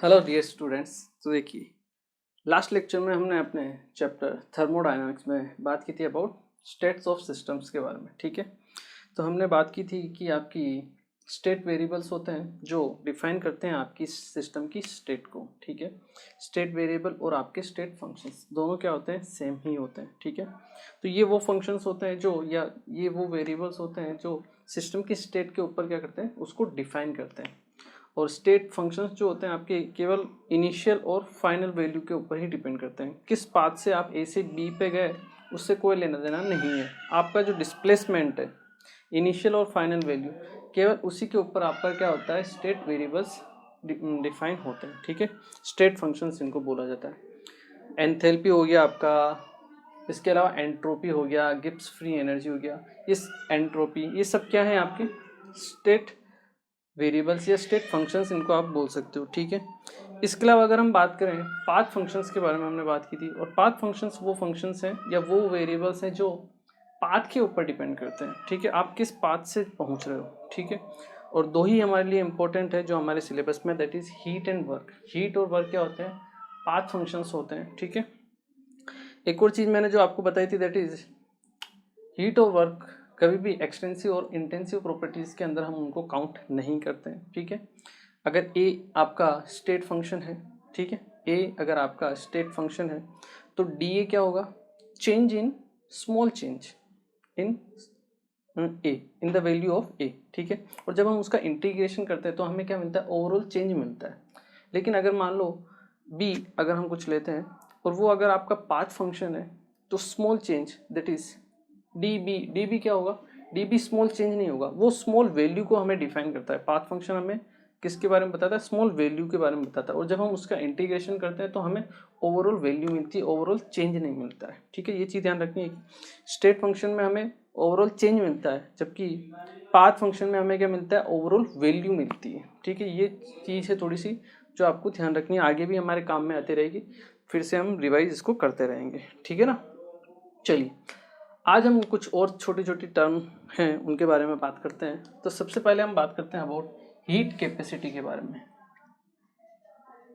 Hello dear students. तो देखिए, last lecture में हमने अपने चैप्टर थर्मोडायनामिक्स में बात की थी अबाउट स्टेट्स ऑफ सिस्टम्स के बारे में। ठीक है, तो हमने बात की थी कि आपकी स्टेट वेरिएबल्स होते हैं जो डिफाइन करते हैं आपकी सिस्टम की स्टेट को। ठीक है, स्टेट वेरिएबल और आपके स्टेट फंक्शंस दोनों क्या होते हैं, सेम ही होते हैं। ठीक है, तो ये वो फंक्शंस होते हैं जो, या ये वो वेरिएबल्स होते हैं जो सिस्टम की स्टेट के ऊपर क्या करते हैं, उसको डिफाइन करते हैं। और स्टेट फंक्शंस जो होते हैं आपके केवल इनिशियल और फाइनल वैल्यू के ऊपर ही डिपेंड करते हैं। किस पाथ से आप ए से बी पे गए उससे कोई लेना देना नहीं है। आपका जो डिस्प्लेसमेंट है, इनिशियल और फाइनल वैल्यू, केवल उसी के ऊपर आपका क्या होता है, स्टेट वेरिएबल्स डिफाइन होते हैं। ठीक है, स्टेट फंक्शंस इनको बोला जाता है। एंथैल्पी हो गया आपका, इसके अलावा एंट्रोपी हो गया, गिब्स फ्री एनर्जी हो गया, इस एंट्रोपी, ये सब क्या है आपके स्टेट वेरिएबल्स या स्टेट फंक्शंस, इनको आप बोल सकते हो। ठीक है, इसके अलावा अगर हम बात करें पाथ फंक्शंस के बारे में, हमने बात की थी। और पाथ फंक्शंस वो फंक्शंस हैं या वो वेरिएबल्स हैं जो पाथ के ऊपर डिपेंड करते हैं। ठीक है, आप किस पाथ से पहुंच रहे हो। ठीक है, और दो ही हमारे लिए इंपॉर्टेंट है जो हमारे सिलेबस में, that is heat and work. Heat और वर्क क्या होते हैं, पाथ फंक्शंस होते हैं। ठीक है, एक और चीज़ मैंने जो आपको बताई थी, दैट इज हीट और वर्क कभी भी एक्सटेंसिव और इंटेंसिव प्रॉपर्टीज़ के अंदर हम उनको काउंट नहीं करते हैं। ठीक है, अगर ए आपका स्टेट फंक्शन है, ठीक है, ए अगर आपका स्टेट फंक्शन है तो डी ए क्या होगा, change in small change in A in the value of A. ठीक है, और जब हम उसका इंटीग्रेशन करते हैं तो हमें क्या मिलता है, ओवरऑल चेंज मिलता है। लेकिन अगर मान लो बी अगर हम कुछ लेते हैं और वो अगर आपका पाथ फंक्शन है तो small change, that is D B क्या होगा, डी बी स्मॉल चेंज नहीं होगा, वो स्मॉल वैल्यू को हमें डिफाइन करता है। पाथ फंक्शन हमें किसके बारे में बताता है, स्मॉल वैल्यू के बारे में बताता है। और जब हम उसका इंटीग्रेशन करते हैं तो हमें ओवरऑल वैल्यू मिलती है, ओवरऑल चेंज नहीं मिलता है। ठीक है, ये चीज़ ध्यान रखनी है। स्टेट फंक्शन में हमें ओवरऑल चेंज मिलता है, जबकि पाथ फंक्शन में हमें क्या मिलता है, ओवरऑल वैल्यू मिलती है। ठीक है, ये चीज़ है थोड़ी सी जो आपको ध्यान रखनी है, आगे भी हमारे काम में आती रहेगी, फिर से हम रिवाइज इसको करते रहेंगे। ठीक है ना। चलिए, आज हम कुछ और छोटी छोटी टर्म हैं उनके बारे में बात करते हैं। तो सबसे पहले हम बात करते हैं अबाउट हीट कैपेसिटी के बारे में।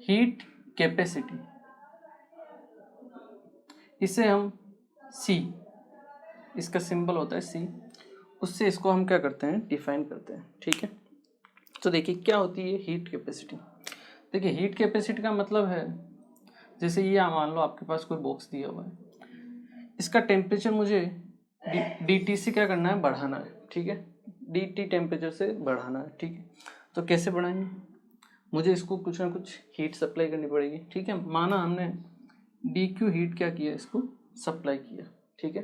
हीट कैपेसिटी, इसे हम सी, इसका सिंबल होता है सी, उससे इसको हम क्या करते हैं, डिफाइन करते हैं। ठीक है, तो देखिए क्या होती है हीट कैपेसिटी। देखिए, हीट कैपेसिटी का मतलब है, जैसे ये मान लो आपके पास कोई बॉक्स दिया हुआ है, इसका टेम्परेचर मुझे डी टी से क्या करना है, बढ़ाना है। ठीक है, डी टी टेम्परेचर से बढ़ाना है। ठीक है, तो कैसे बढ़ाएंगे, मुझे इसको कुछ ना कुछ हीट सप्लाई करनी पड़ेगी। ठीक है, माना हमने डी क्यू हीट क्या किया, इसको सप्लाई किया। ठीक है,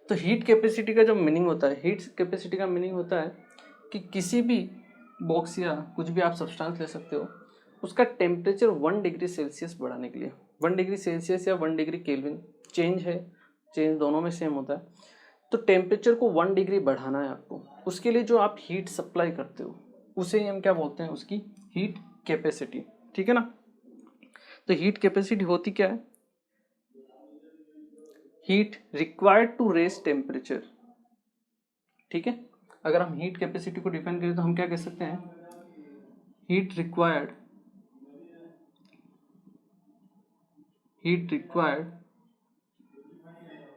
तो हीट कैपेसिटी का जो मीनिंग होता है, हीट कैपेसिटी का मीनिंग होता है कि किसी भी बॉक्स या कुछ भी आप सब्सटेंस ले सकते हो, उसका टेम्परेचर 1 डिग्री सेल्सियस बढ़ाने के लिए, 1 डिग्री सेल्सियस या 1 डिग्री केल्विन, चेंज है, चेंज दोनों में सेम होता है, तो टेम्परेचर को 1 डिग्री बढ़ाना है आपको। उसके लिए जो आप हीट सप्लाई करते हो उसे ही हम क्या बोलते हैं, उसकी हीट कैपेसिटी। ठीक है ना। तो हीट कैपेसिटी होती क्या है, heat required to raise temperature. ठीक है, अगर हम हीट कैपेसिटी को डिफाइन करें तो हम क्या कह सकते हैं, heat required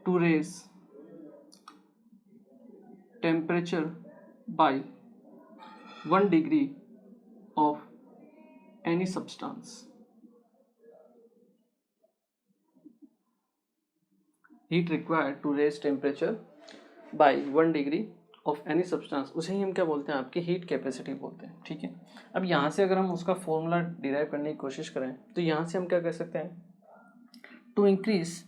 to raise temperature by 1 degree of any substance. Heat required to raise temperature by 1 degree of any substance, उसे ही हम क्या बोलते हैं, आपकी हीट कैपेसिटी बोलते हैं। ठीक है, अब यहाँ से अगर हम उसका फॉर्मूला डिराइव करने की कोशिश करें तो यहाँ से हम क्या कह सकते हैं, to increase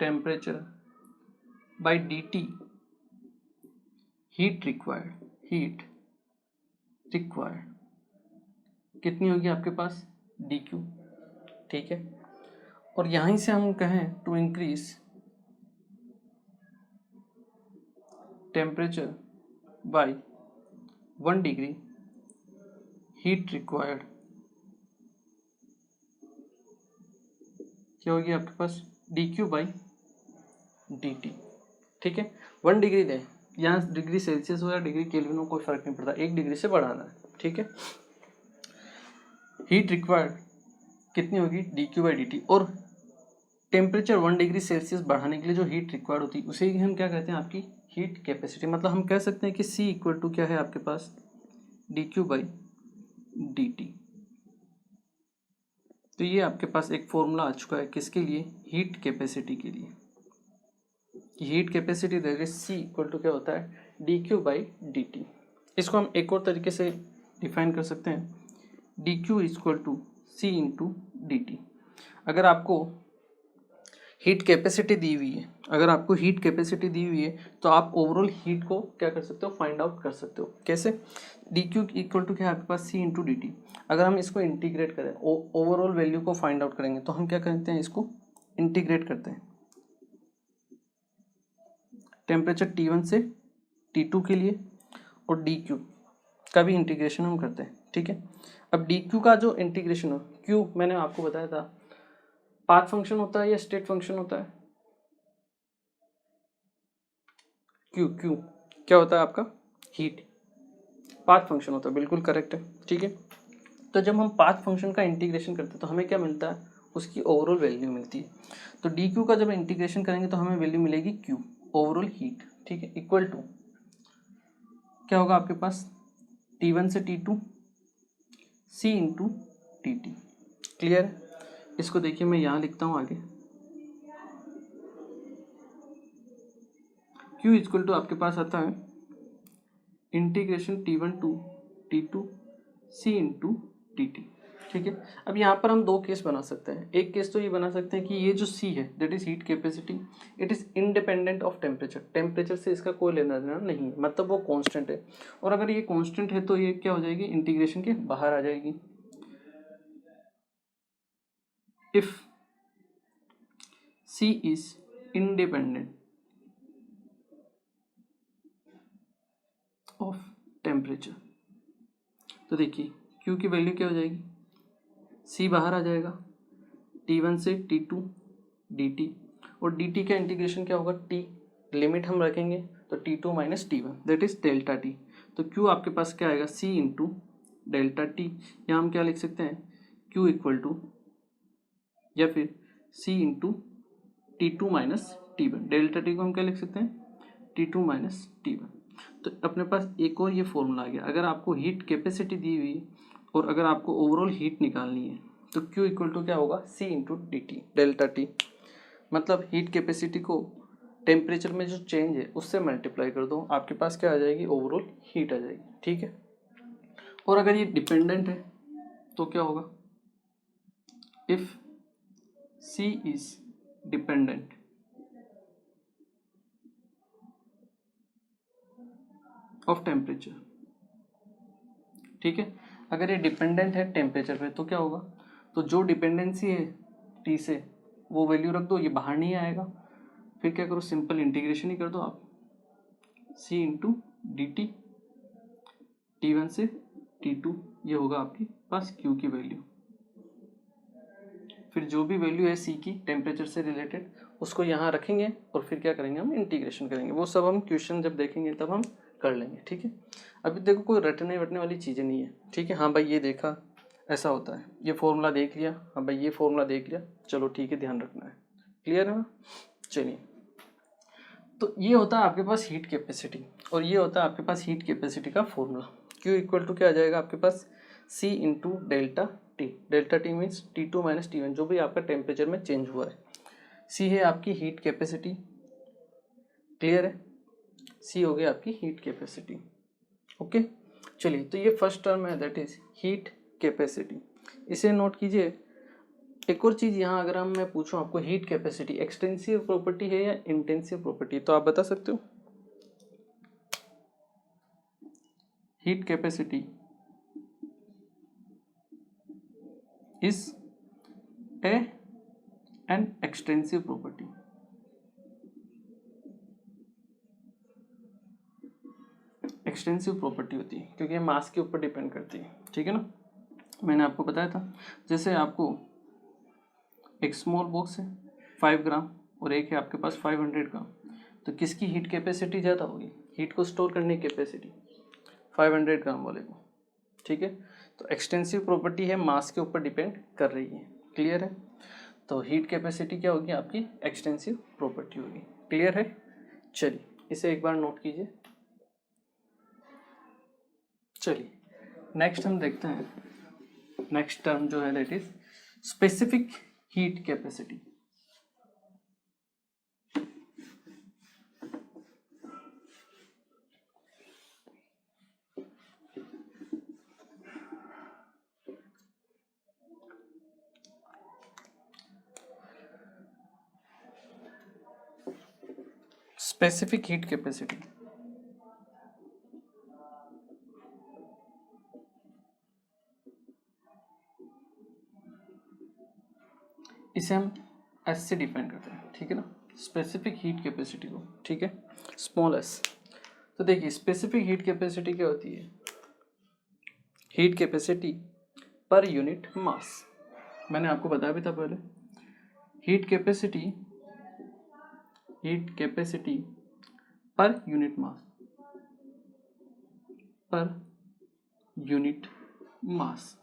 temperature by D T, heat required कितनी होगी आपके पास, डी क्यू। ठीक है, और यहीं से हम कहें to increase temperature by 1 degree, heat required क्या होगी आपके पास, D Q by D T. ठीक है, 1 डिग्री दें यहाँ डिग्री सेल्सियस हो या डिग्री केल्विन हो कोई फर्क नहीं पड़ता, 1 डिग्री से बढ़ाना है, ठीक है। हीट रिक्वायर्ड कितनी होगी, dQ/dt, और टेम्परेचर 1 डिग्री सेल्सियस बढ़ाने के लिए जो हीट रिक्वायर्ड होती है उसे हम क्या कहते हैं, आपकी हीट कैपेसिटी। मतलब हम कह सकते हैं कि C इक्वल टू क्या है आपके पास, dQ/dt। तो ये आपके पास एक फॉर्मूला आ चुका है किसके लिए, हीट कैपेसिटी के लिए। Heat capacity that is C equal to क्या होता है, dQ/dt। इसको हम एक और तरीके से डिफाइन कर सकते हैं, dQ equal to C into dt। अगर आपको हीट कैपेसिटी दी हुई है, अगर आपको हीट कैपेसिटी दी हुई है तो आप ओवरऑल हीट को क्या कर सकते हो, फाइंड आउट कर सकते हो। कैसे, dQ इक्वल टू क्या है आपके पास, C इंटू dt। अगर हम इसको इंटीग्रेट करें, ओवरऑल वैल्यू को फाइंड आउट करेंगे तो हम क्या करते हैं, इसको इंटीग्रेट करते हैं टेम्परेचर T1 से T2 के लिए, और dQ का भी इंटीग्रेशन हम करते हैं, ठीक है। अब dQ का जो इंटीग्रेशन हो, Q मैंने आपको बताया था पाथ फंक्शन होता है या स्टेट फंक्शन होता है, Q क्या होता है आपका, हीट, पाथ फंक्शन होता है, बिल्कुल करेक्ट है, ठीक है। तो जब हम पाथ फंक्शन का इंटीग्रेशन करते हैं तो हमें क्या मिलता है, उसकी ओवरऑल वैल्यू मिलती है। तो dQ का जब इंटीग्रेशन करेंगे तो हमें वैल्यू मिलेगी Q, ओवरऑल हीट, ठीक है, इक्वल टू क्या होगा आपके पास, T1 से T2 C into dt। Clear है, इसको देखिए मैं यहाँ लिखता हूँ आगे, Q इक्वल टू आपके पास आता है integration T1 to T2 C into dt, ठीक है। अब यहाँ पर हम दो केस बना सकते हैं। एक केस तो ये बना सकते हैं कि ये जो C है that is heat capacity, it is independent of temperature, temperature से इसका कोई लेना देना नहीं है, मतलब वो कांस्टेंट है। और अगर ये कांस्टेंट है तो ये क्या हो जाएगी, इंटीग्रेशन के बाहर आ जाएगी। If C is independent of temperature, तो देखिए Q की वैल्यू क्या हो जाएगी, C बाहर आ जाएगा, T1 से T2 dt, और dt का इंटीग्रेशन क्या होगा, T लिमिट हम रखेंगे तो T2 minus T1 that is delta T। तो Q आपके पास क्या आएगा, C इंटू डेल्टा T। यहाँ हम क्या लिख सकते हैं, Q इक्वल टू या फिर C into T2 minus T1, delta T को हम क्या लिख सकते हैं, T2 माइनस T1। तो अपने पास एक और ये फॉर्मूला आ गया। अगर आपको हीट कैपेसिटी दी हुई और अगर आपको ओवरऑल हीट निकालनी है तो Q इक्वल टू क्या होगा, C into dt, delta T। मतलब हीट कैपेसिटी को टेम्परेचर में जो चेंज है उससे मल्टीप्लाई कर दो, आपके पास क्या आ जाएगी, ओवरऑल हीट आ जाएगी, ठीक है। और अगर ये डिपेंडेंट है तो क्या होगा, if C is dependent of temperature, ठीक है। अगर ये डिपेंडेंट है टेम्परेचर पे तो क्या होगा, तो जो डिपेंडेंसी है T से वो वैल्यू रख दो, ये बाहर नहीं आएगा। फिर क्या करो, सिंपल इंटीग्रेशन ही कर दो आप, C इंटू dt, T1 से T2, ये होगा आपके पास Q की वैल्यू। फिर जो भी वैल्यू है C की टेम्परेचर से रिलेटेड उसको यहाँ रखेंगे और फिर क्या करेंगे, हम इंटीग्रेशन करेंगे। वो सब हम क्वेश्चन जब देखेंगे तब हम कर लेंगे, ठीक है। अभी देखो कोई रटने वटने वाली चीज़ें नहीं है, ठीक है। हाँ भाई ये देखा ऐसा होता है, ये फॉर्मूला देख लिया, हाँ भाई ये फॉर्मूला देख लिया, चलो ठीक है, ध्यान रखना है, क्लियर है ना। चलिए, तो ये होता है आपके पास हीट कैपेसिटी, और ये होता है आपके पास हीट कैपेसिटी का फॉर्मूला। Q इक्वल टू क्या आ जाएगा आपके पास, C into delta T, delta T means T2 minus T1, जो भी आपका टेम्परेचर में चेंज हुआ है। C है आपकी हीट कैपेसिटी, क्लियर है, C हो गई आपकी हीट कैपेसिटी, ओके। चलिए, तो ये फर्स्ट टर्म है दैट इज हीट कैपेसिटी, इसे नोट कीजिए। एक और चीज़ यहाँ, अगर हम मैं पूछूं आपको हीट कैपेसिटी एक्सटेंसिव प्रॉपर्टी है या इंटेंसिव प्रॉपर्टी, तो आप बता सकते हो। Heat capacity is an extensive property, extensive property होती है क्योंकि ये मास के ऊपर डिपेंड करती है, ठीक है ना। मैंने आपको बताया था, जैसे आपको एक स्मॉल बॉक्स है 5 ग्राम और एक है आपके पास 500 ग्राम, तो किसकी हीट कैपेसिटी ज़्यादा होगी, हीट को स्टोर करने की कैपेसिटी 500 ग्राम वाले को, ठीक है। तो एक्सटेंसिव प्रॉपर्टी है, मास के ऊपर डिपेंड कर रही है, क्लियर है। तो हीट कैपेसिटी क्या होगी आपकी, एक्सटेंसिव प्रॉपर्टी होगी, क्लियर है। चलिए इसे एक बार नोट कीजिए। चलिए नेक्स्ट हम देखते हैं, नेक्स्ट टर्म जो है that is specific heat capacity. Specific heat capacity इसे हम एस से डिफाइन करते हैं, ठीक है ना, स्पेसिफिक हीट कैपेसिटी को, ठीक है, स्मॉल एस। तो देखिए स्पेसिफिक हीट कैपेसिटी क्या होती है, heat capacity per unit mass. मैंने आपको बताया भी था पहले, heat capacity per unit mass, per unit mass.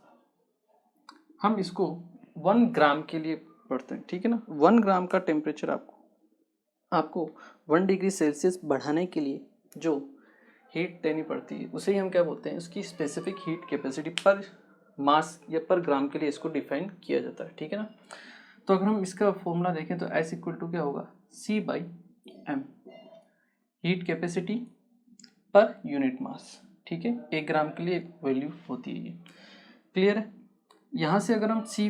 हम इसको 1 ग्राम के लिए पढ़ते हैं, ठीक है ना। 1 ग्राम का टेम्परेचर आपको 1 डिग्री सेल्सियस बढ़ाने के लिए जो हीट देनी पड़ती है उसे ही हम क्या बोलते हैं, उसकी स्पेसिफिक हीट कैपेसिटी पर मास या पर ग्राम के लिए इसको डिफाइन किया जाता है, ठीक है ना। तो अगर हम इसका फॉर्मूला देखें तो S इक्वल टू क्या होगा, C/m, heat capacity per unit mass, ठीक है। 1 ग्राम के लिए वैल्यू होती है ये, क्लियर है। यहाँ से अगर हम C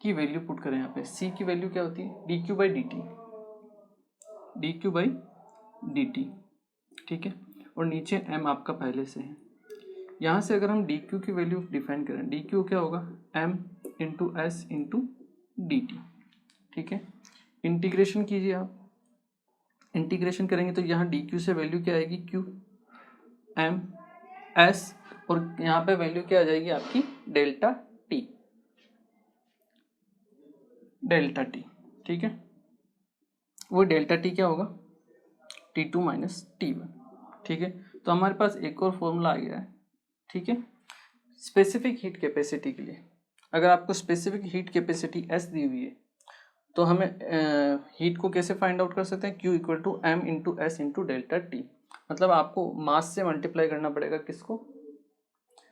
की वैल्यू पुट करें, यहाँ पे C की वैल्यू क्या होती है, dQ/dt, ठीक है। और नीचे m आपका पहले से है। यहाँ से अगर हम dQ की वैल्यू डिफाइन करें, dQ क्या होगा, m into S into dt, ठीक है। इंटीग्रेशन कीजिए आप, इंटीग्रेशन करेंगे तो यहाँ dQ से वैल्यू क्या आएगी, Q m s, और यहाँ पे वैल्यू क्या आ जाएगी आपकी, डेल्टा टी, ठीक है। वो डेल्टा टी क्या होगा, T2 माइनस T1, ठीक है। तो हमारे पास एक और फॉर्मूला आ गया है, ठीक है, स्पेसिफिक हीट कैपेसिटी के लिए। अगर आपको स्पेसिफिक हीट कैपेसिटी S दी हुई है तो हमें हीट को कैसे फाइंड आउट कर सकते हैं, Q equal to m into S into delta T. मतलब आपको मास से मल्टीप्लाई करना पड़ेगा किसको,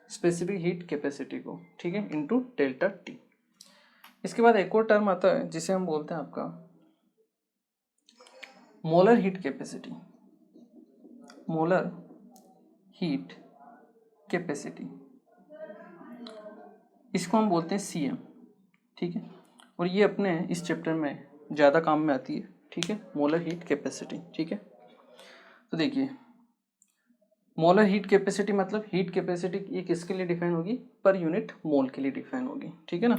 स्पेसिफिक हीट कैपेसिटी को, ठीक है, इंटू डेल्टा टी। इसके बाद एक और टर्म आता है जिसे हम बोलते हैं आपका molar heat capacity, molar heat capacity, इसको हम बोलते हैं CM, ठीक है। और ये अपने इस चैप्टर में ज़्यादा काम में आती है, ठीक है, मोलर हीट कैपेसिटी, ठीक है। तो देखिए मोलर हीट कैपेसिटी मतलब हीट कैपेसिटी ये किसके लिए डिफाइन होगी, पर यूनिट मोल के लिए डिफाइन होगी, ठीक है ना।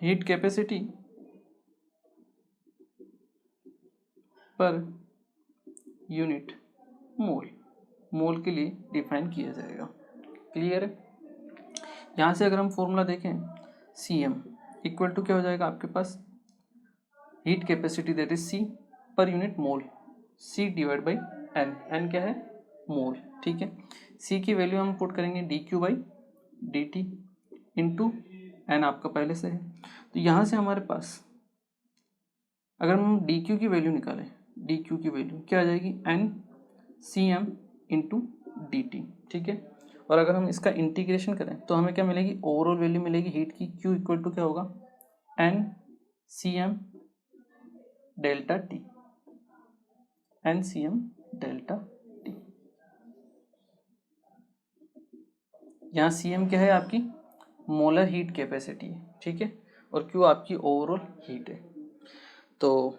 हीट कैपेसिटी पर यूनिट मोल के लिए डिफाइन किया जाएगा, क्लियर है। यहाँ से अगर हम फॉर्मूला देखें, CM इक्वल टू क्या हो जाएगा आपके पास, heat capacity that is C पर unit mole, C divide by n क्या है, मोल, ठीक है। C की वैल्यू हम पुट करेंगे dQ/dt इंटू n आपका पहले से है। तो यहाँ से हमारे पास अगर हम dQ की वैल्यू निकालें, dQ की वैल्यू क्या आ जाएगी, n/cm इंटू dt, ठीक है। और अगर हम इसका इंटीग्रेशन करें तो हमें क्या मिलेगी, ओवरऑल वैल्यू मिलेगी हीट की, Q इक्वल टू क्या होगा, n/cm delta T, n/cm delta T. यहाँ CM क्या है आपकी, मोलर हीट कैपेसिटी है, ठीक है, और Q आपकी ओवरऑल हीट है। तो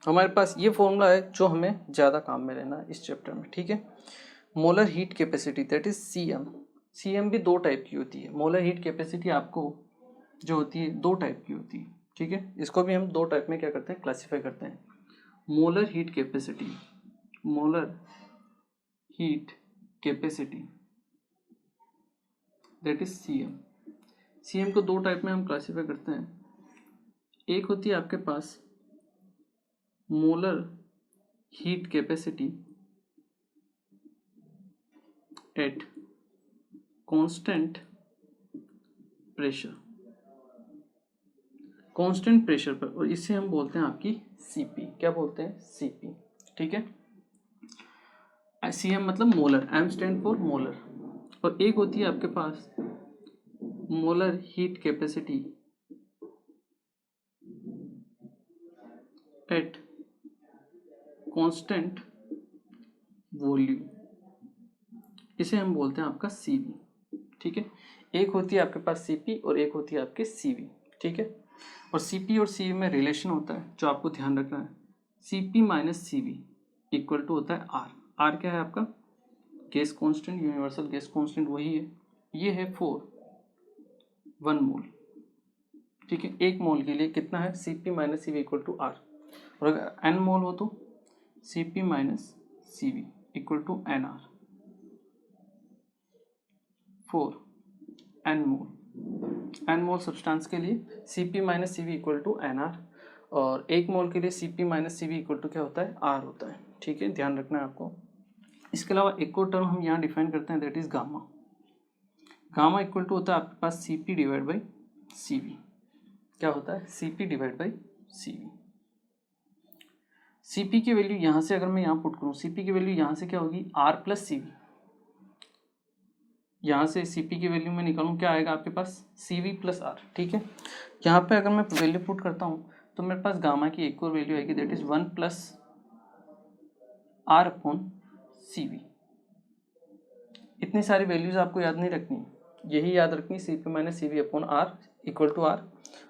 हमारे पास ये फॉर्मूला है जो हमें ज़्यादा काम में लेना है इस चैप्टर में, ठीक है। Molar heat capacity that is CM भी 2 टाइप की होती है। मोलर हीट कैपेसिटी आपको जो होती है 2 टाइप की होती है, ठीक है। इसको भी हम 2 टाइप में क्या करते हैं, क्लासीफाई करते हैं। Molar heat capacity that is CM को 2 टाइप में हम क्लासीफाई करते हैं। एक होती है आपके पास molar heat capacity at constant pressure, constant pressure पर, और इसे हम बोलते हैं आपकी सीपी। क्या बोलते हैं? सीपी। ठीक है, सीएम मतलब molar, M stand for molar. और एक होती है आपके पास molar heat capacity at constant volume, इसे हम बोलते हैं आपका सीवी। ठीक है, एक होती है आपके पास सीपी और एक होती है आपके सीवी। ठीक है, और सीपी और सीवी में रिलेशन होता है जो आपको ध्यान रखना है, CP minus CV equal to होता है आर। आर क्या है आपका? Gas constant, universal gas constant वही है। ये है 1 मोल। ठीक है, 1 मोल के लिए कितना है? CP minus CV equal to R. और अगर एन मोल हो तो CP minus CV equal to N R. 4 N mole, N mole substance के लिए CP minus CV equal to N R, और 1 मोल के लिए CP minus CV equal to क्या होता है? आर होता है। ठीक है, ध्यान रखना है आपको। इसके अलावा एक और टर्म हम यहाँ डिफाइन करते हैं, that is gamma. Gamma equal to होता है आपके पास सीपी डिवाइड बाई सीवी। क्या होता है? CP divide by CV. CP की वैल्यू यहाँ से अगर मैं यहाँ पुट करूँ, सीपी की वैल्यू यहाँ से क्या होगी? R plus CV. यहाँ से सीपी की वैल्यू में निकालूँ, क्या आएगा आपके पास? CV plus are. ठीक है, यहाँ पे अगर मैं वैल्यू पुट करता हूँ तो मेरे पास गामा की एक और वैल्यू आएगी, that is 1 plus R upon CV. इतनी सारी वैल्यूज आपको याद नहीं रखनी, यही याद रखनी, CP minus CV upon R equal to R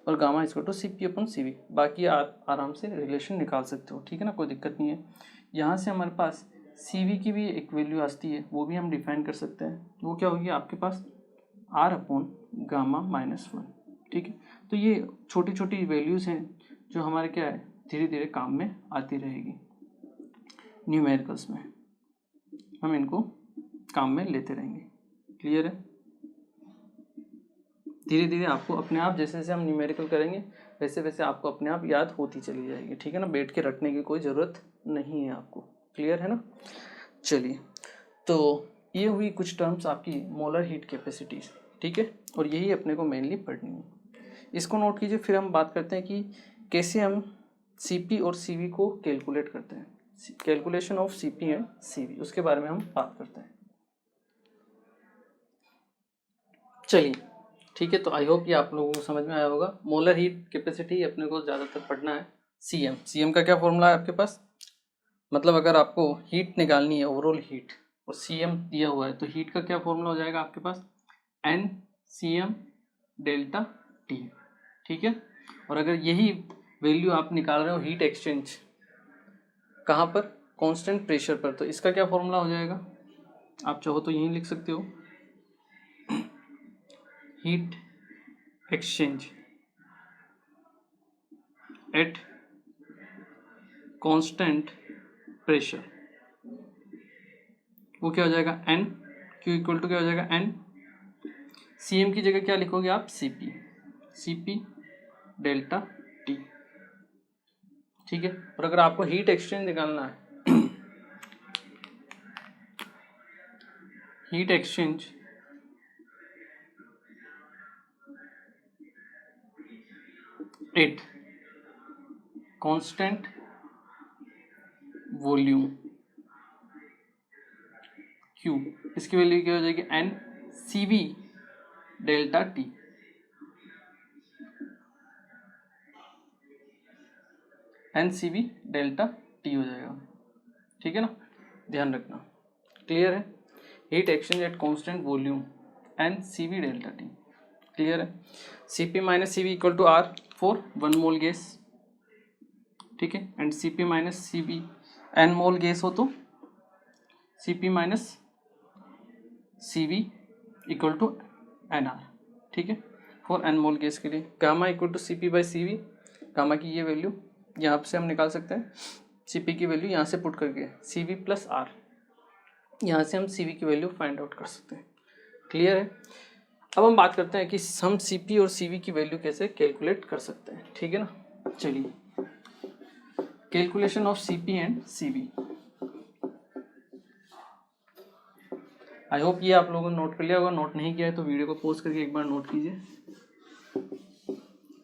और gamma equal to CP upon CV. बाकी आप आराम से रिलेशन निकाल सकते हो। ठीक है ना, कोई दिक्कत नहीं है। यहाँ से हमारे पास सीवी की भी एक वैल्यू आती है, वो भी हम डिफाइन कर सकते हैं। वो क्या होगी आपके पास? R upon gamma minus 1। ठीक है, तो ये छोटी छोटी वैल्यूज़ हैं जो हमारे क्या है, धीरे धीरे काम में आती रहेगी। न्यूमेरिकल्स में हम इनको काम में लेते रहेंगे। क्लियर है? धीरे धीरे आपको अपने आप, जैसे जैसे हम न्यूमेरिकल करेंगे वैसे वैसे आपको अपने आप याद होती चली जाएगी। ठीक है ना, बैठ के रटने की कोई ज़रूरत नहीं है आपको। क्लियर है ना? चलिए, तो ये हुई कुछ टर्म्स आपकी मोलर हीट कैपेसिटीज। ठीक है, और यही अपने को मेनली पढ़नी है, इसको नोट कीजिए। फिर हम बात करते हैं कि कैसे हम सीपी और सीवी को कैलकुलेट करते हैं, calculation of CP and CV, उसके बारे में हम बात करते हैं। चलिए, ठीक है, तो आई होप ये आप लोगों को समझ में आया होगा। मोलर हीट कैपेसिटी अपने को ज़्यादातर पढ़ना है। सीएम, सीएम का क्या फॉर्मूला है आपके पास? मतलब अगर आपको हीट निकालनी है, ओवरऑल हीट, और सीएम दिया हुआ है, तो हीट का क्या फॉर्मूला हो जाएगा आपके पास? N CM delta T. ठीक है, और अगर यही वैल्यू आप निकाल रहे हो हीट एक्सचेंज कहाँ पर? कांस्टेंट प्रेशर पर, तो इसका क्या फॉर्मूला हो जाएगा? आप चाहो तो यहीं लिख सकते हो, heat exchange at constant pressure, वो क्या हो जाएगा? एन क्यू इक्वल टू क्या हो जाएगा? एन। सीएम की जगह क्या लिखोगे आप? CP, CP delta T. ठीक है, और अगर आपको हीट एक्सचेंज निकालना है, heat exchange at constant volume Q, इसकी वैल्यू क्या हो जाएगी? N CV delta T. N CV delta T हो जाएगा। ठीक है ना, ध्यान रखना। क्लियर है? Heat exchange at constant volume n CV delta T. Clear है? CP minus CV equal to R for 1 mole gas. ठीक है, and CP minus CV N mole gas हो तो CP minus CV equal to N R. ठीक है, for N mole gas के लिए gamma equal to CP by CV. Gamma की ये वैल्यू यहाँ से हम निकाल सकते हैं, सीपी की वैल्यू यहाँ से पुट करके सीवी प्लस आर, यहाँ से हम सीवी की वैल्यू फाइंड आउट कर सकते हैं। क्लियर है? अब हम बात करते हैं कि हम सीपी और सीवी की वैल्यू कैसे कैलकुलेट कर सकते हैं। ठीक है ना, चलिए calculation of CP and CV. I hope ये आप लोगों ने नोट कर लिया होगा, नोट नहीं किया है तो वीडियो को पॉज करके एक बार नोट कीजिए।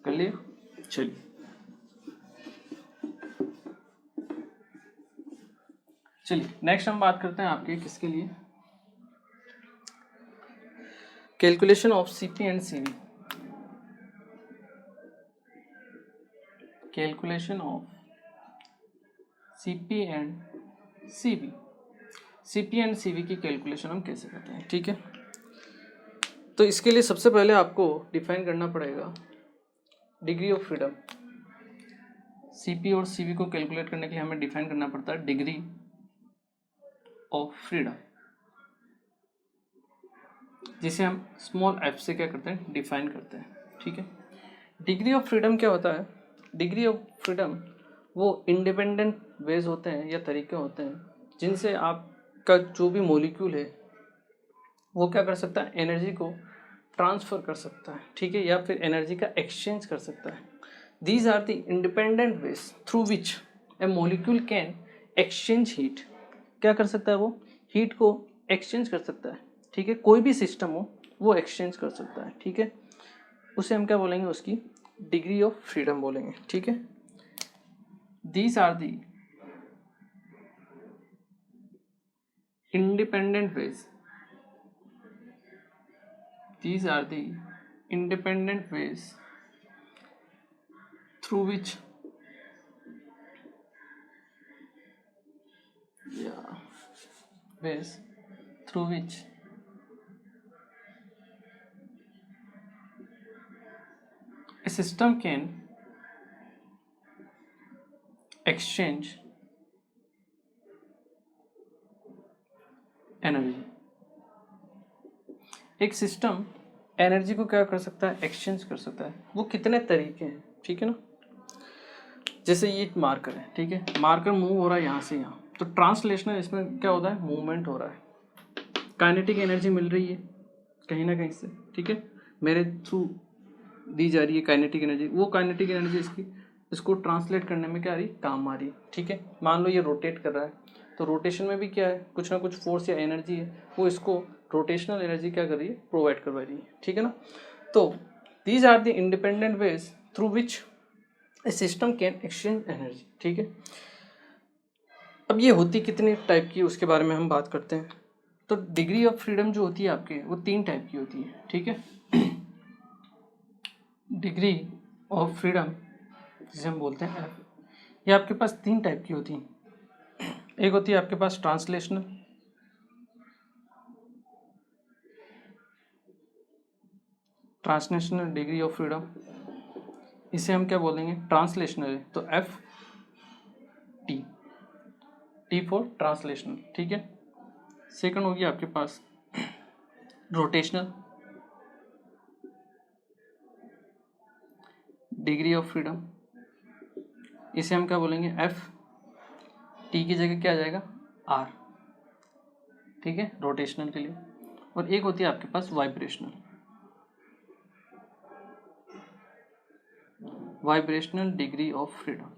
कर लिए? चलिए नेक्स्ट हम बात करते हैं आपके किसके लिए, calculation of CP and CV. Calculation of CP and CV. CP and CV की कैलकुलेशन हम कैसे करते हैं, ठीक है। तो इसके लिए सबसे पहले आपको डिफाइन करना पड़ेगा डिग्री ऑफ फ्रीडम। सीपी और सीवी को कैलकुलेट करने के लिए हमें डिफाइन करना पड़ता है डिग्री ऑफ फ्रीडम, जिसे हम स्मॉल एफ से क्या करते हैं, डिफाइन करते हैं, ठीक है। डिग्री ऑफ फ्रीडम क्या होता है? डिग्री ऑफ फ्रीडम वो इंडिपेंडेंट वेज होते हैं या तरीके होते हैं जिनसे आपका जो भी मॉलिक्यूल है वो क्या कर सकता है, एनर्जी को ट्रांसफ़र कर सकता है, ठीक है, या फिर एनर्जी का एक्सचेंज कर सकता है। These are the independent ways through which a molecule can exchange heat. क्या कर सकता है वो? हीट को एक्सचेंज कर सकता है, ठीक है। कोई भी सिस्टम हो वो एक्सचेंज कर सकता है, ठीक है। उसे हम क्या बोलेंगे, उसकी डिग्री ऑफ फ्रीडम बोलेंगे, ठीक है। These are the independent ways, these are the independent ways through which ways through which a system can exchange energy. एक सिस्टम एनर्जी को क्या कर सकता है, एक्सचेंज कर सकता है। वो कितने तरीके हैं, ठीक है ना। जैसे ये मार्कर है, ठीक है, मार्कर मूव हो रहा है यहाँ से यहाँ, तो ट्रांसलेशनल इसमें क्या होता है, मूवमेंट हो रहा है, काइनेटिक एनर्जी मिल रही है कहीं ना कहीं से, ठीक है, मेरे थ्रू दी जा रही है काइनेटिक एनर्जी। वो काइनेटिक एनर्जी इसको ट्रांसलेट करने में क्या आ रही, काम आ रही है, ठीक है। मान लो ये रोटेट कर रहा है, तो रोटेशन में भी क्या है, कुछ ना कुछ फोर्स या एनर्जी है, वो इसको रोटेशनल एनर्जी क्या कर रही है, प्रोवाइड करवा रही है, ठीक है ना। तो these are the independent ways through which a system can exchange energy, ठीक है। अब ये होती कितने टाइप की, उसके बारे में हम बात करते हैं। तो डिग्री ऑफ फ्रीडम जो होती है आपके, वो 3 टाइप की होती है, ठीक है। डिग्री ऑफ फ्रीडम जिसे हम बोलते हैं एफ, ये आपके पास 3 टाइप की होती हैं। एक होती है आपके पास ट्रांसलेशनल, डिग्री ऑफ फ्रीडम, इसे हम क्या बोलेंगे, ट्रांसलेशनल है तो एफ टी फॉर ट्रांसलेशनल, ठीक है। सेकंड होगी आपके पास रोटेशनल डिग्री ऑफ फ्रीडम, इसे हम क्या बोलेंगे, एफ टी की जगह क्या आ जाएगा, आर, ठीक है, रोटेशनल के लिए। और एक होती है आपके पास वाइब्रेशनल डिग्री ऑफ फ्रीडम,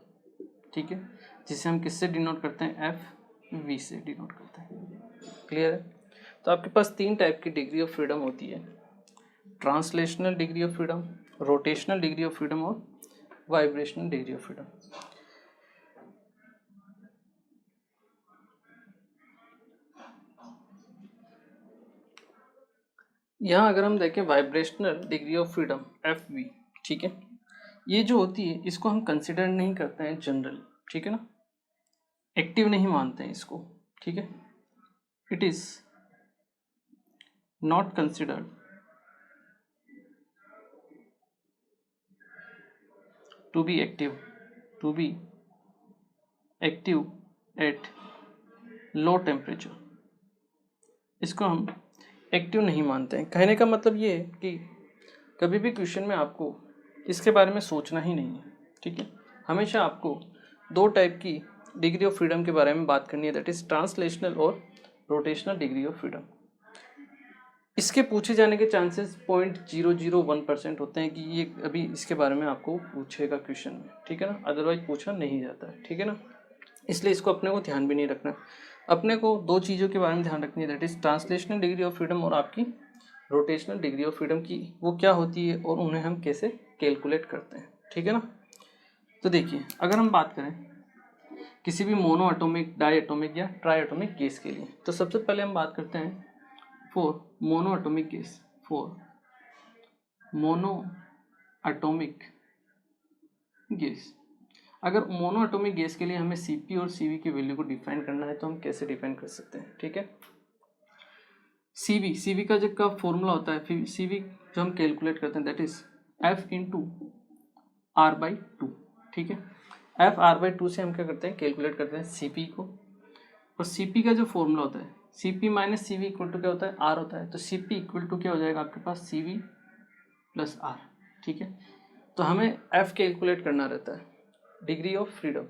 ठीक है, जिसे हम किससे डिनोट करते हैं, एफ वी से डिनोट करते हैं। क्लियर है। तो आपके पास 3 टाइप की डिग्री ऑफ फ्रीडम होती है, translational degree of freedom, rotational degree of freedom और वाइब्रेशनल डिग्री ऑफ फ्रीडम। यहाँ अगर हम देखें vibrational degree of freedom F V, ठीक है, ये जो होती है इसको हम कंसिडर नहीं करते हैं जनरल, ठीक है ना, एक्टिव नहीं मानते हैं इसको, ठीक है। It is not considered to be active at low temperature. इसको हम एक्टिव नहीं मानते हैं। कहने का मतलब ये है कि कभी भी क्वेश्चन में आपको इसके बारे में सोचना ही नहीं है, ठीक है। हमेशा आपको 2 टाइप की डिग्री ऑफ फ्रीडम के बारे में बात करनी है, दैट इज ट्रांसलेशनल और रोटेशनल डिग्री ऑफ फ्रीडम। इसके पूछे जाने के चांसेस 0.001% होते हैं कि ये अभी इसके बारे में आपको पूछेगा क्वेश्चन में, ठीक है ना, अदरवाइज पूछा नहीं जाता है, ठीक है ना। इसलिए इसको अपने को ध्यान भी नहीं रखना। अपने को दो चीज़ों के बारे में ध्यान रखनी है, that is translational degree of freedom और आपकी रोटेशनल डिग्री ऑफ फ्रीडम की वो क्या होती है और उन्हें हम कैसे कैलकुलेट करते हैं, ठीक है ना। तो देखिए, अगर हम बात करें किसी भी मोनो एटॉमिक, डाई एटॉमिक या ट्राई एटॉमिक गैस के लिए, तो सबसे पहले हम बात करते हैं for mono atomic gas. For mono atomic gas, अगर मोनो एटॉमिक गैस के लिए हमें Cp और Cv की वैल्यू को डिफाइन करना है तो हम कैसे डिफाइन कर सकते हैं, ठीक है। Cv का जब का फॉर्मूला होता है, फिर Cv जो हम कैलकुलेट करते हैं that is F into R/2, ठीक है। F R/2 से हम क्या करते हैं, कैलकुलेट करते हैं Cp को, और Cp का जो फॉर्मूला होता है Cp minus Cv equal to क्या होता है, R होता है। तो Cp इक्वल टू क्या हो जाएगा आपके पास, Cv प्लस R, ठीक है। तो हमें F कैलकुलेट करना रहता है, डिग्री ऑफ फ्रीडम,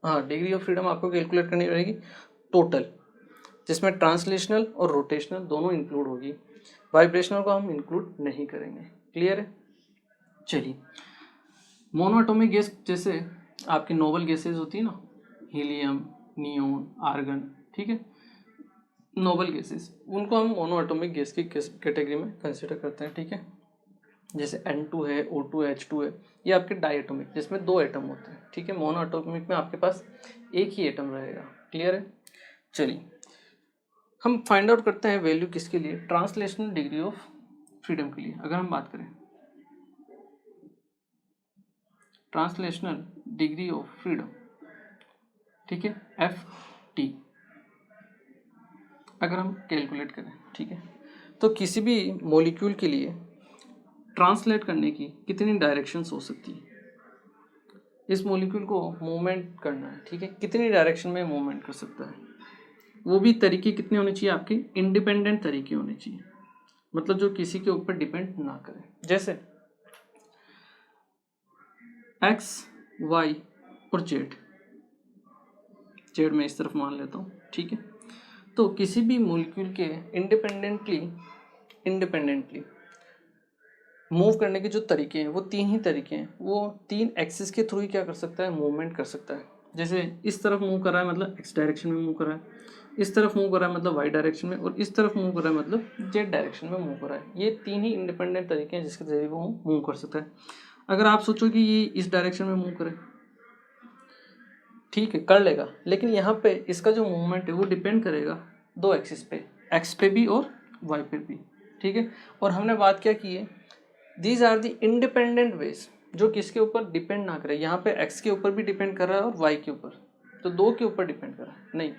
हाँ डिग्री ऑफ फ्रीडम आपको कैलकुलेट करनी रहेगी टोटल, जिसमें ट्रांसलेशनल और रोटेशनल दोनों इंक्लूड होगी, वाइब्रेशनल को हम इंक्लूड नहीं करेंगे, क्लियर है। चलिए, मोनोएटॉमिक गैस जैसे आपकी नोबल गैसेज होती है ना, हीलियम, नियोन, आर्गन, ठीक है, नोबल गैसेज, उनको हम मोनोएटॉमिक गैस की कैटेगरी में कंसिडर करते हैं, ठीक है। जैसे N2 है, O2 है, H2 है, ये आपके डाईएटॉमिक जिसमें 2 एटम होते हैं, ठीक है। मोनोएटॉमिक में आपके पास एक ही एटम रहेगा, क्लियर है। चलिए, हम फाइंड आउट करते हैं वैल्यू किसके लिए, ट्रांसलेशनल डिग्री ऑफ फ्रीडम के लिए। अगर हम बात करें ट्रांसलेशनल डिग्री ऑफ फ्रीडम, ठीक है, FT अगर हम कैलकुलेट करें, ठीक है, तो किसी भी मॉलिक्यूल के लिए ट्रांसलेट करने की कितनी डायरेक्शंस हो सकती है, इस मॉलिक्यूल को मूवमेंट करना है, ठीक है, कितनी डायरेक्शन में मूवमेंट कर सकता है, वो भी तरीके कितने होने चाहिए आपके, इंडिपेंडेंट तरीके होने चाहिए, मतलब जो किसी के ऊपर डिपेंड ना करें। जैसे X, Y और Z में इस तरफ मान लेता हूँ, ठीक है। तो किसी भी मॉलिक्यूल के इंडिपेंडेंटली मूव करने के जो तरीके हैं वो 3 ही तरीके हैं, वो 3 एक्सिस के थ्रू ही क्या कर सकता है, मूवमेंट कर सकता है। जैसे इस तरफ मूव कर रहा है मतलब X डायरेक्शन में मूव कर रहा है, इस तरफ मूव कर रहा है मतलब Y डायरेक्शन में, और इस तरफ मूव कर रहा है मतलब Z डायरेक्शन में मूव कर रहा है। ये 3 ही इंडिपेंडेंट तरीके हैं जिसके जरिए वो मूव कर सकता है। अगर आप सोचो कि ये इस डायरेक्शन में मूव करे, ठीक है, कर लेगा, लेकिन यहाँ पे इसका जो मूवमेंट है वो डिपेंड करेगा 2 एक्सिस पे, X पे भी और Y पे भी, ठीक है। और हमने बात क्या की है, these are the independent ways, जो किसके ऊपर डिपेंड ना करे। यहाँ पे X के ऊपर भी डिपेंड कर रहा है और Y के ऊपर, तो 2 के ऊपर डिपेंड कर रहा है नहीं,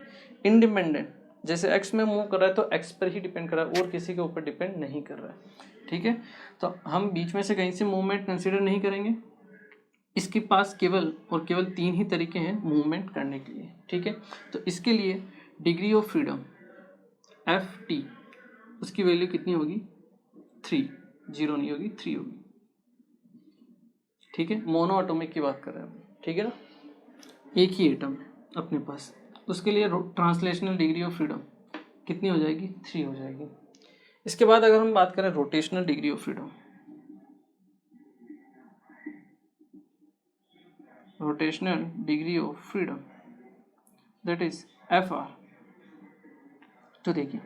इंडिपेंडेंट। जैसे X में मूव कर रहा है तो X पर ही डिपेंड कर रहा है और किसी के ऊपर डिपेंड नहीं कर रहा है, ठीक है। तो हम बीच में से कहीं से मूवमेंट कंसिडर नहीं करेंगे, इसके पास केवल और केवल 3 ही तरीके हैं मूवमेंट करने के लिए, ठीक है। तो इसके लिए डिग्री ऑफ फ्रीडम FT, उसकी वैल्यू कितनी होगी, 3, 0 नहीं होगी, 3 होगी, ठीक है। मोनो एटॉमिक की बात कर रहे हैं, ठीक है ना, एक ही एटम है अपने पास, उसके लिए ट्रांसलेशनल डिग्री ऑफ फ्रीडम कितनी हो जाएगी, 3 हो जाएगी। इसके बाद अगर हम बात करें rotational degree of freedom, rotational degree of freedom that is FR। तो देखिए,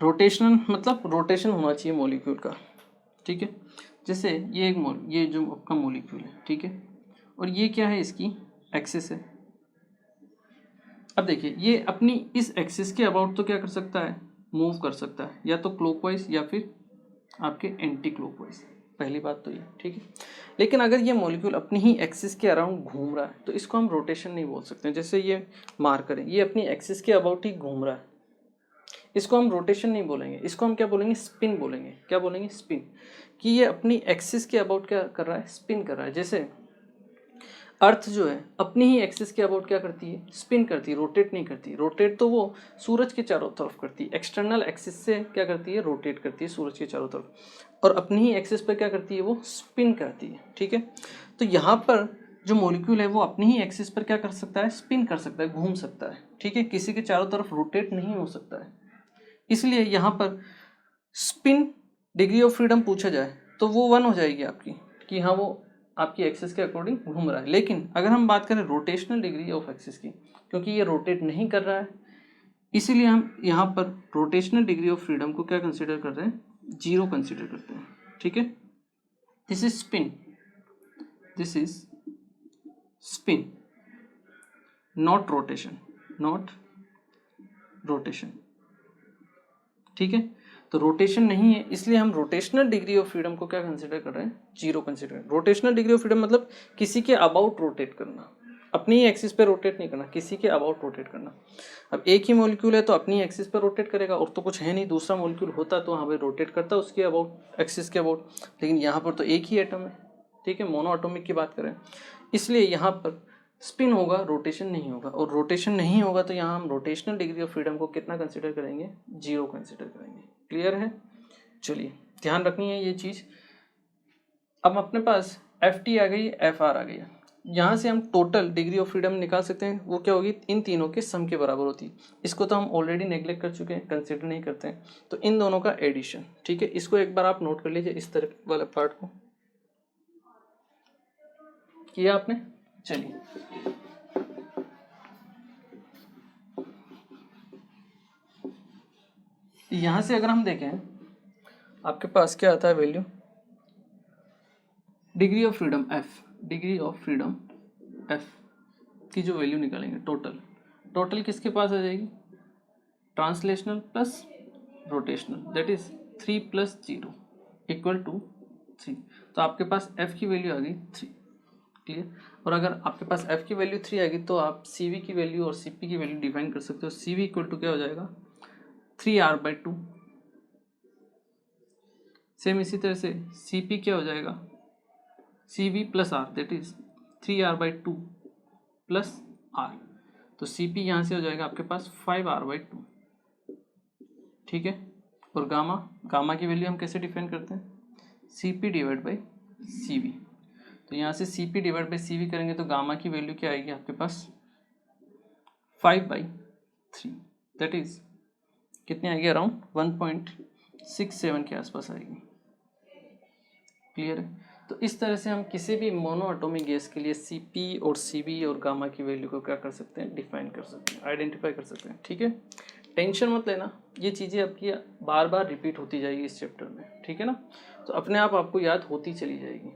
रोटेशनल मतलब रोटेशन होना चाहिए मॉलिक्यूल का, ठीक है। जैसे ये ये जो आपका मॉलिक्यूल है, ठीक है, और ये क्या है, इसकी एक्सिस है। अब देखिए, ये अपनी इस एक्सिस के अबाउट तो क्या कर सकता है, मूव कर सकता है, या तो क्लॉकवाइज या फिर आपके एंटी क्लॉकवाइज, पहली बात तो ये, ठीक है। लेकिन अगर ये मॉलिक्यूल अपनी ही एक्सिस के अराउंड घूम रहा है तो इसको हम रोटेशन नहीं बोल सकते। जैसे ये मार्कर है, ये अपनी एक्सिस के अबाउट ही घूम रहा है, इसको हम रोटेशन नहीं बोलेंगे, इसको हम क्या बोलेंगे, स्पिन बोलेंगे। क्या बोलेंगे, स्पिन, कि ये अपनी एक्सिस के अबाउट क्या कर रहा है, स्पिन कर रहा है। जैसे अर्थ जो है अपनी ही एक्सिस के अबाउट क्या करती है, स्पिन करती है, रोटेट नहीं करती। रोटेट तो वो सूरज के चारों तरफ करती है, एक्सटर्नल एक्सिस से क्या करती है, रोटेट करती है सूरज के चारों तरफ, और अपनी ही एक्सिस पर क्या करती है, वो स्पिन करती है, ठीक है। तो यहाँ पर जो मॉलिक्यूल है वो अपनी ही एक्सिस पर क्या कर सकता है, स्पिन कर सकता है, घूम सकता है, ठीक है, किसी के चारों तरफ रोटेट नहीं हो सकता है। इसलिए यहाँ पर स्पिन डिग्री ऑफ फ्रीडम पूछा जाए तो वो 1 हो जाएगी आपकी, कि हाँ वो आपकी एक्सिस के अकॉर्डिंग घूम रहा है। लेकिन अगर हम बात करें रोटेशनल डिग्री ऑफ एक्सिस की, क्योंकि ये रोटेट नहीं कर रहा है, इसीलिए हम यहाँ पर रोटेशनल डिग्री ऑफ फ्रीडम को क्या कंसिडर कर रहे हैं, 0 कंसिडर करते हैं। ठीक है, this is spin, this is spin, not rotation, not rotation. ठीक है, तो रोटेशन नहीं है, इसलिए हम रोटेशनल डिग्री ऑफ फ्रीडम को क्या कंसिडर कर रहे हैं, 0 consider. Rotational degree of freedom मतलब किसी के अबाउट रोटेट करना, अपनी ही एक्सिस पे रोटेट नहीं करना, किसी के अबाउट रोटेट करना। अब एक ही मॉलिक्यूल है तो अपनी एक्सिस पर रोटेट करेगा, और तो कुछ है नहीं, दूसरा मॉलिक्यूल होता तो हाँ भाई रोटेट करता उसके अबाउट, एक्सिस के अबाउट, लेकिन यहाँ पर तो एक ही एटम है। ठीक है, मोनो एटॉमिक की बात करें, इसलिए यहाँ पर स्पिन होगा, रोटेशन नहीं होगा, और रोटेशन नहीं होगा तो यहाँ हम रोटेशनल डिग्री ऑफ फ्रीडम को कितना कंसिडर करेंगे, 0 कंसिडर करेंगे। क्लियर है, चलिए ध्यान रखनी है ये चीज़। अब अपने पास FT आ गई, FR आ गई, यहाँ से हम टोटल डिग्री ऑफ फ्रीडम निकाल सकते हैं, वो क्या होगी, इन तीनों के सम के बराबर होती है। इसको तो हम ऑलरेडी नेग्लेक्ट कर चुके हैं, कंसिडर नहीं करते हैं, तो इन दोनों का एडिशन। ठीक है, इसको एक बार आप नोट कर लीजिए, इस तरफ वाले पार्ट को किया आपने। चलिए यहाँ से अगर हम देखें, आपके पास क्या आता है value, degree of freedom F, degree of freedom F की जो वैल्यू निकालेंगे टोटल, टोटल किसके पास आ जाएगी, translational plus rotational, that is 3 + 0 equal to 3। तो आपके पास F की वैल्यू आ गई 3। क्लियर, और अगर आपके पास F की वैल्यू 3 आ गई तो आप CV की वैल्यू और CP की वैल्यू डिफाइन कर सकते हो। CV इक्वल टू क्या हो जाएगा, 3R/2। सेम इसी तरह से CP क्या हो जाएगा, CV + R, that is 3R/2 + R। तो CP यहाँ से हो जाएगा आपके पास 5R/2। ठीक है, और गामा की वैल्यू हम कैसे डिफाइन करते हैं, CP/CV। तो यहाँ से CP/CV करेंगे तो गामा की वैल्यू क्या आएगी आपके पास, 5/3, दैट इज कितनी आएगी, अराउंड 1.67 के आसपास आएगी। क्लियर है, तो इस तरह से हम किसी भी मोनो एटॉमिक गैस के लिए CP और CV और गामा की वैल्यू को क्या कर सकते हैं, डिफाइन कर सकते हैं, आइडेंटिफाई कर सकते हैं। ठीक है, टेंशन मत लेना, ये चीज़ें आपकी बार बार रिपीट होती जाएगी इस चैप्टर में। ठीक है ना, तो अपने आप आपको याद होती चली जाएगी,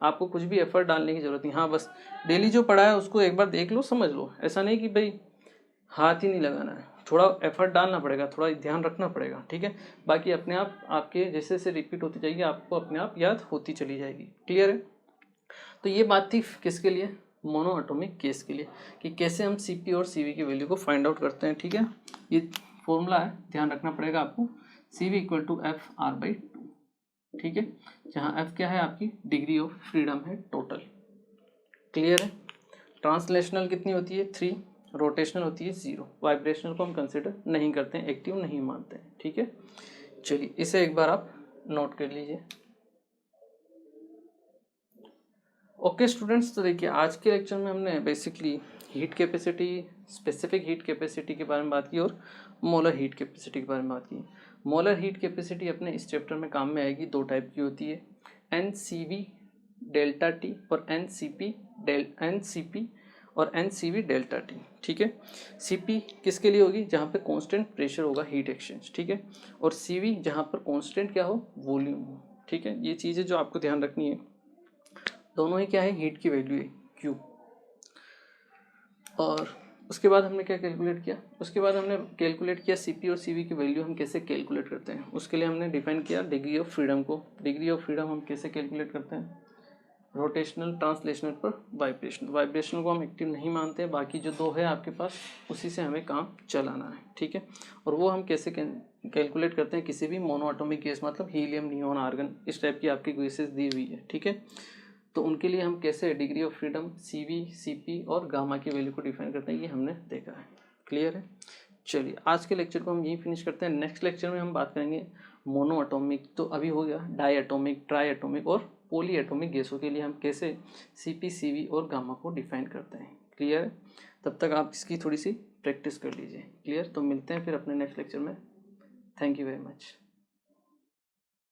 आपको कुछ भी एफर्ट डालने की जरूरत नहीं। हाँ बस डेली जो पढ़ा है उसको एक बार देख लो, समझ लो, ऐसा नहीं कि भाई हाथ ही नहीं लगाना है, थोड़ा एफर्ट डालना पड़ेगा, थोड़ा ध्यान रखना पड़ेगा। ठीक है, बाकी अपने आप आपके जैसे जैसे रिपीट होती जाएगी आपको अपने आप याद होती चली जाएगी। क्लियर है, तो ये बात थी किसके लिए, मोनो एटॉमिक केस के लिए, कि कैसे हम CP और CV की वैल्यू को फाइंड आउट करते हैं। ठीक है, ये फॉर्मूला है, ध्यान रखना पड़ेगा आपको, CV इक्वल टू FR/2। ठीक है, जहाँ F क्या है, आपकी डिग्री ऑफ फ्रीडम है टोटल। क्लियर है, ट्रांसलेशनल कितनी होती है, 3, रोटेशनल होती है 0, वाइब्रेशनल को हम कंसिडर नहीं करते हैं, एक्टिव नहीं मानते हैं। ठीक है, चलिए इसे एक बार आप नोट कर लीजिए। ओके स्टूडेंट्स, तो देखिए आज के लेक्चर में हमने basically heat capacity, specific heat capacity के बारे में बात की और मोलर हीट कैपेसिटी के बारे में बात की। मोलर हीट कैपेसिटी अपने इस चैप्टर में काम में आएगी, 2 टाइप की होती है, NCV∆T और NCP और NCV∆T। ठीक है, CP किसके लिए होगी, जहाँ पे कांस्टेंट प्रेशर होगा, हीट एक्सचेंज। ठीक है, और CV जहाँ पर कांस्टेंट क्या हो, वॉल्यूम हो। ठीक है, ये चीज़ें जो आपको ध्यान रखनी है, दोनों ही क्या है, हीट की वैल्यू है Q। और उसके बाद हमने क्या कैलकुलेट किया, उसके बाद हमने कैलकुलेट किया CP और CV की वैल्यू हम कैसे कैलकुलेट करते हैं। उसके लिए हमने डिफाइन किया डिग्री ऑफ फ्रीडम को। डिग्री ऑफ फ्रीडम हम कैसे कैलकुलेट करते हैं, रोटेशनल, ट्रांसलेशनल पर वाइब्रेशनल। वाइब्रेशनल को हम एक्टिव नहीं मानते हैं, बाकी जो 2 है आपके पास उसी से हमें काम चलाना है। ठीक है, और वो हम कैसे कैलकुलेट करते हैं, किसी भी मोनो एटॉमिक गैस, मतलब हीलियम, नियॉन, आर्गन, इस टाइप की आपकी गैसेस दी हुई है। ठीक है, तो उनके लिए हम कैसे degree of freedom CV, CP और गामा की वैल्यू को डिफाइन करते हैं, ये हमने देखा है। क्लियर है, चलिए आज के लेक्चर को हम यहीं फिनिश करते हैं। नेक्स्ट लेक्चर में हम बात करेंगे मोनो एटॉमिक, तो अभी हो गया डाई एटॉमिक, ट्राई एटॉमिक और पॉली एटॉमिक गैसों के लिए हम कैसे CP, CV और गामा को डिफाइन करते हैं। क्लियर है, तब तक आप इसकी थोड़ी सी प्रैक्टिस कर लीजिए। क्लियर, तो मिलते हैं फिर अपने नेक्स्ट लेक्चर में। Thank you very much.